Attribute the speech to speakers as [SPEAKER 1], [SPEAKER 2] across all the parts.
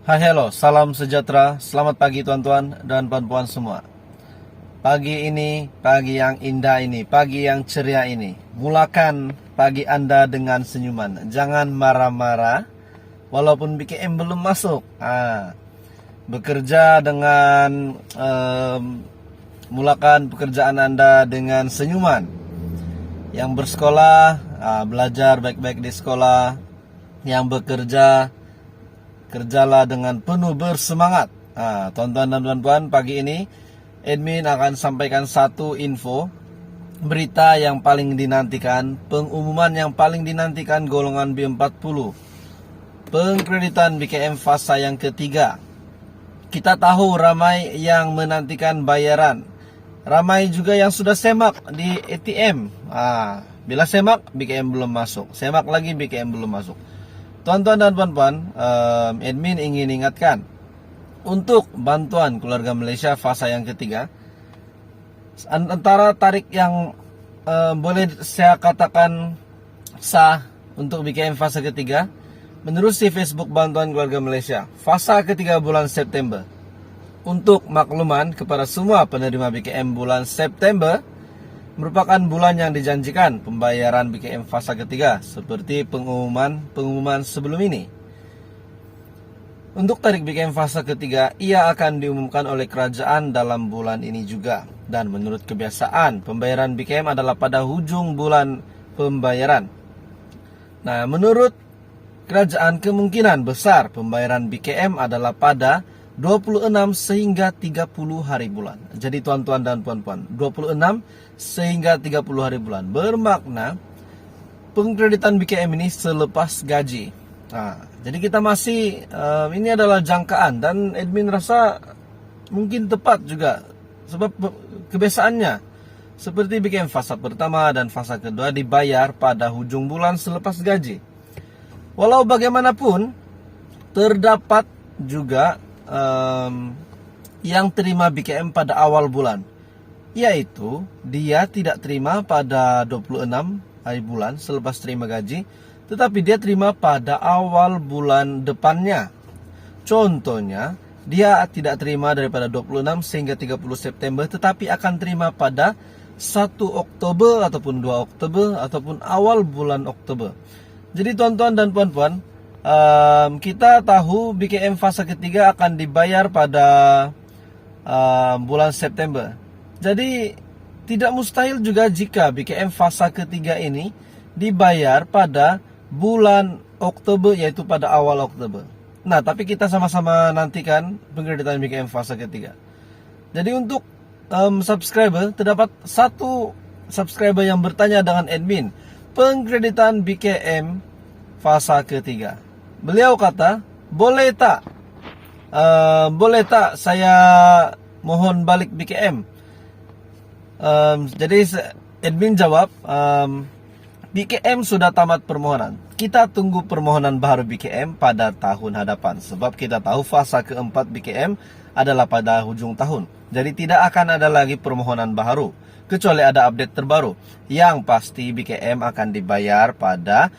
[SPEAKER 1] Hai hello, salam sejahtera, selamat pagi tuan-tuan dan puan-puan semua. Pagi ini, pagi yang indah ini, pagi yang ceria ini, mulakan pagi Anda dengan senyuman. Jangan marah-marah, walaupun BKM belum masuk. Bekerja dengan, mulakan pekerjaan Anda dengan senyuman. Yang bersekolah, belajar baik-baik di sekolah. Yang bekerja, kerjalah dengan penuh bersemangat. Tuan-tuan dan puan-puan, pagi ini admin akan sampaikan satu info, berita yang paling dinantikan, pengumuman yang paling dinantikan golongan B40, pengkreditan BKM fasa yang ketiga. Kita tahu ramai yang menantikan bayaran, ramai juga yang sudah semak di ATM. Bila semak, BKM belum masuk, semak lagi BKM belum masuk. Tuan-tuan dan puan-puan, admin ingin ingatkan, untuk bantuan keluarga Malaysia fasa yang ketiga, antara tarik yang boleh saya katakan sah untuk BKM fasa ketiga, menerusi Facebook Bantuan Keluarga Malaysia, fasa ketiga bulan September. Untuk makluman kepada semua penerima BKM bulan September, merupakan bulan yang dijanjikan pembayaran BKM fasa ketiga seperti pengumuman sebelum ini. Untuk tarik BKM fasa ketiga, ia akan diumumkan oleh kerajaan dalam bulan ini juga. Dan menurut kebiasaan, pembayaran BKM adalah pada hujung bulan pembayaran. Nah, menurut kerajaan kemungkinan besar pembayaran BKM adalah pada 26 sehingga 30 hari bulan. Jadi tuan-tuan dan puan-puan, 26 sehingga 30 hari bulan bermakna pengkreditan BKM ini selepas gaji. Jadi kita masih ini adalah jangkaan, dan admin rasa mungkin tepat juga, sebab kebiasaannya seperti BKM fasa pertama dan fasa kedua dibayar pada hujung bulan selepas gaji. Walau bagaimanapun, terdapat juga yang terima BKM pada awal bulan, yaitu dia tidak terima pada 26 hari bulan selepas terima gaji, tetapi dia terima pada awal bulan depannya. Contohnya, dia tidak terima daripada 26 sehingga 30 September, tetapi akan terima pada 1 Oktober ataupun 2 Oktober ataupun awal bulan Oktober. Jadi tuan-tuan dan puan-puan, kita tahu BKM fasa ketiga akan dibayar pada bulan September. Jadi tidak mustahil juga jika BKM fasa ketiga ini dibayar pada bulan Oktober, yaitu pada awal Oktober. Nah, tapi kita sama-sama nantikan pengkreditan BKM fasa ketiga. Jadi untuk subscriber, terdapat satu subscriber yang bertanya dengan admin, pengkreditan BKM fasa ketiga. Beliau kata, boleh tak saya mohon balik BKM? Jadi admin jawab, BKM sudah tamat permohonan. Kita tunggu permohonan baru BKM pada tahun hadapan, sebab kita tahu fasa keempat BKM adalah pada hujung tahun. Jadi tidak akan ada lagi permohonan baru, kecuali ada update terbaru. Yang pasti BKM akan dibayar pada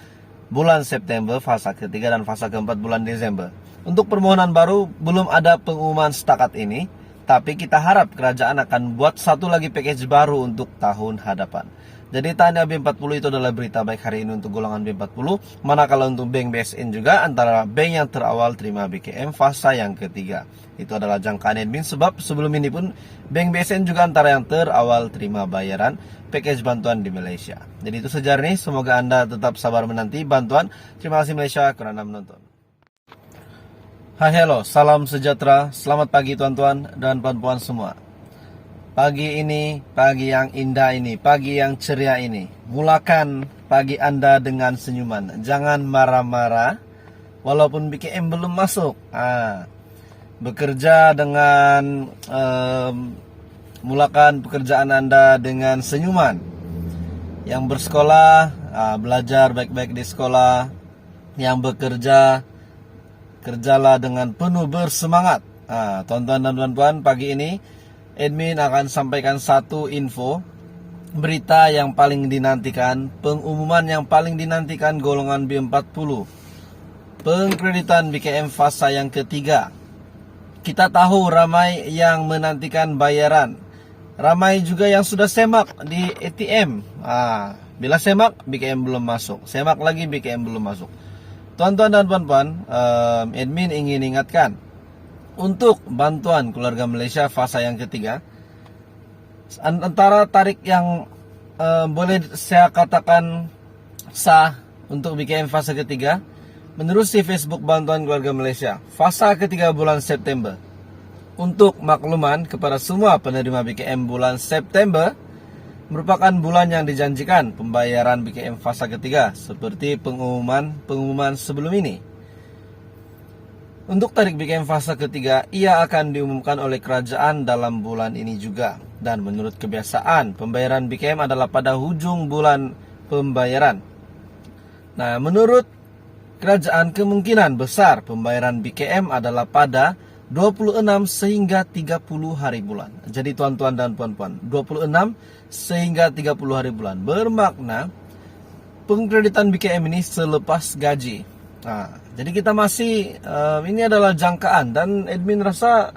[SPEAKER 1] bulan September fasa ketiga dan fasa keempat bulan Desember. Untuk permohonan baru belum ada pengumuman setakat ini, tapi kita harap kerajaan akan buat satu lagi package baru untuk tahun hadapan. Jadi tanda B40 itu adalah berita baik hari ini untuk golongan B40. Manakala untuk bank BSN juga antara bank yang terawal terima BKM fasa yang ketiga. Itu adalah jangkaan admin, sebab sebelum ini pun bank BSN juga antara yang terawal terima bayaran package bantuan di Malaysia. Jadi itu saja nih, semoga Anda tetap sabar menanti bantuan. Terima kasih Malaysia kerana menonton. Hai hello, salam sejahtera, selamat pagi tuan-tuan dan puan-puan semua. Pagi ini, pagi yang indah ini, pagi yang ceria ini, mulakan pagi Anda dengan senyuman. Jangan marah-marah, walaupun BKM belum masuk. Bekerja dengan, mulakan pekerjaan Anda dengan senyuman. Yang bersekolah, belajar baik-baik di sekolah. Yang bekerja, kerjalah dengan penuh bersemangat. Tuan-tuan dan puan-puan, pagi ini admin akan sampaikan satu info, berita yang paling dinantikan, pengumuman yang paling dinantikan golongan B40, pengkreditan BKM fasa yang ketiga. Kita tahu ramai yang menantikan bayaran. Ramai juga yang sudah semak di ATM. Bila semak, BKM belum masuk. Semak lagi, BKM belum masuk. Tuan-tuan dan puan-puan, admin ingin ingatkan, untuk bantuan keluarga Malaysia fasa yang ketiga, antara tarik yang boleh saya katakan sah untuk BKM fasa ketiga, menerusi Facebook Bantuan Keluarga Malaysia, fasa ketiga bulan September. Untuk makluman kepada semua penerima BKM bulan September, merupakan bulan yang dijanjikan pembayaran BKM fasa ketiga, seperti pengumuman sebelum ini. Untuk tarik BKM fasa ketiga, ia akan diumumkan oleh kerajaan dalam bulan ini juga. Dan menurut kebiasaan, pembayaran BKM adalah pada hujung bulan pembayaran. Nah, menurut kerajaan, kemungkinan besar pembayaran BKM adalah pada 26 sehingga 30 hari bulan. Jadi tuan-tuan dan puan-puan, 26 sehingga 30 hari bulan bermakna pengkreditan BKM ini selepas gaji. Jadi kita masih ini adalah jangkaan, dan admin rasa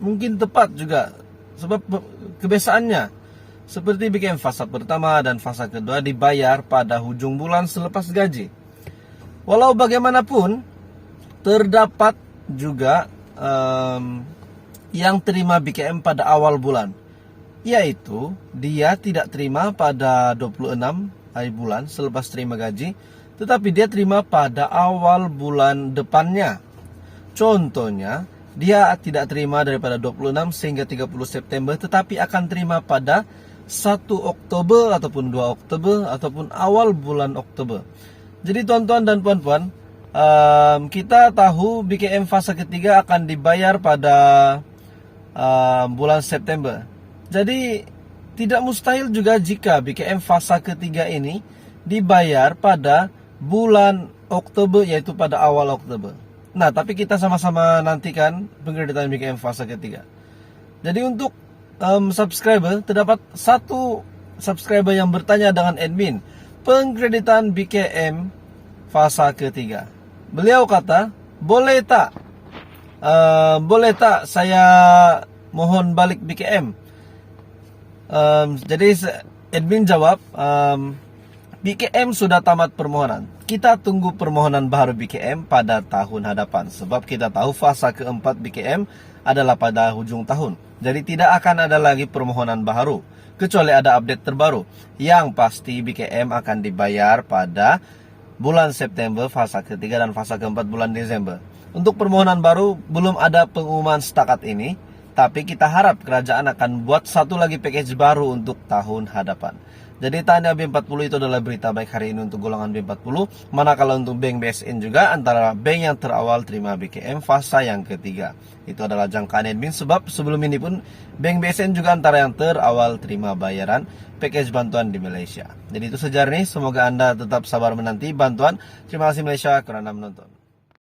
[SPEAKER 1] mungkin tepat juga, sebab kebiasaannya seperti BKM fasa pertama dan fasa kedua dibayar pada hujung bulan selepas gaji. Walau bagaimanapun, terdapat juga yang terima BKM pada awal bulan, yaitu dia tidak terima pada 26 hari bulan selepas terima gaji, tetapi dia terima pada awal bulan depannya. Contohnya, dia tidak terima daripada 26 sehingga 30 September, tetapi akan terima pada 1 Oktober ataupun 2 Oktober ataupun awal bulan Oktober. Jadi tuan-tuan dan puan-puan, kita tahu BKM fasa ketiga akan dibayar pada bulan September. Jadi tidak mustahil juga jika BKM fasa ketiga ini dibayar pada bulan Oktober, yaitu pada awal Oktober. Nah, tapi kita sama-sama nantikan pengkreditan BKM fasa ketiga. Jadi untuk subscriber, terdapat satu subscriber yang bertanya dengan admin, pengkreditan BKM fasa ketiga. Beliau kata, boleh tak saya mohon balik BKM? Jadi admin jawab, BKM sudah tamat permohonan. Kita tunggu permohonan baru BKM pada tahun hadapan. Sebab kita tahu fasa keempat BKM adalah pada hujung tahun. Jadi tidak akan ada lagi permohonan baru, kecuali ada update terbaru. Yang pasti BKM akan dibayar pada bulan September fasa ketiga dan fasa keempat bulan Desember. Untuk permohonan baru belum ada pengumuman setakat ini, tapi kita harap kerajaan akan buat satu lagi package baru untuk tahun hadapan. Jadi tanda B40 itu adalah berita baik hari ini untuk golongan B40. Manakala untuk bank BSN juga antara bank yang terawal terima BKM fasa yang ketiga. Itu adalah jangkaan admin, sebab sebelum ini pun bank BSN juga antara yang terawal terima bayaran package bantuan di Malaysia. Jadi itu saja nih, semoga Anda tetap sabar menanti bantuan. Terima kasih Malaysia kerana menonton.